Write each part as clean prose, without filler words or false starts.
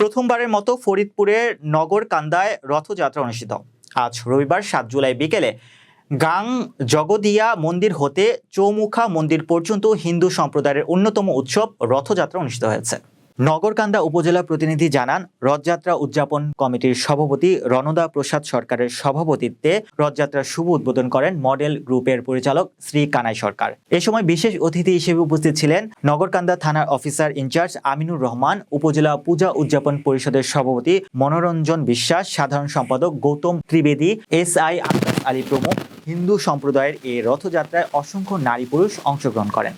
প্রথমবারের মতো ফরিদপুরের নগরকান্দায় রথযাত্রা অনুষ্ঠিত। আজ রবিবার ৭ জুলাই বিকেলে গাং জগদিয়া মন্দির হতে চৌমুখা মন্দির পর্যন্ত হিন্দু সম্প্রদায়ের অন্যতম উৎসব রথযাত্রা অনুষ্ঠিত হয়েছে। নগরকান্দা উপজেলা প্রতিনিধি জানান, রথযাত্রা উদযাপন কমিটির সভাপতি রণদা প্রসাদ সরকারের সভাপতিত্বে রথযাত্রার শুভ উদ্বোধন করেন মডেল গ্রুপের পরিচালক শ্রী কানাই সরকার। এ সময় বিশেষ অতিথি হিসেবে উপস্থিত ছিলেন নগরকান্দা থানার অফিসার ইনচার্জ আমিনুর রহমান, উপজেলা পূজা উদযাপন পরিষদের সভাপতি মনোরঞ্জন বিশ্বাস, সাধারণ সম্পাদক গৌতম ত্রিবেদী, SI আব্বাস আলী প্রমুখ। হিন্দু সম্প্রদায়ের এই রথযাত্রায় অসংখ্য নারী পুরুষ অংশগ্রহণ করেন।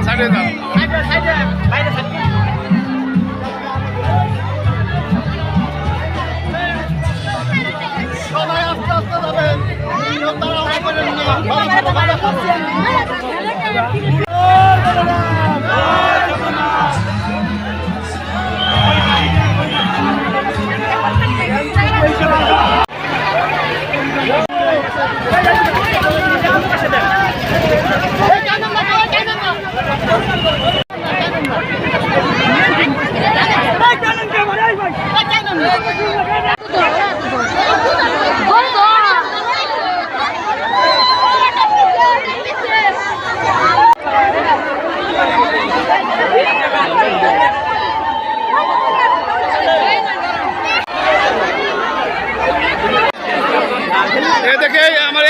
সাইডে যাও সবাই আস্তে আস্তে যাবেন। দেখে আমার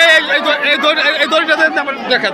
এই দড়িটাতে দেখা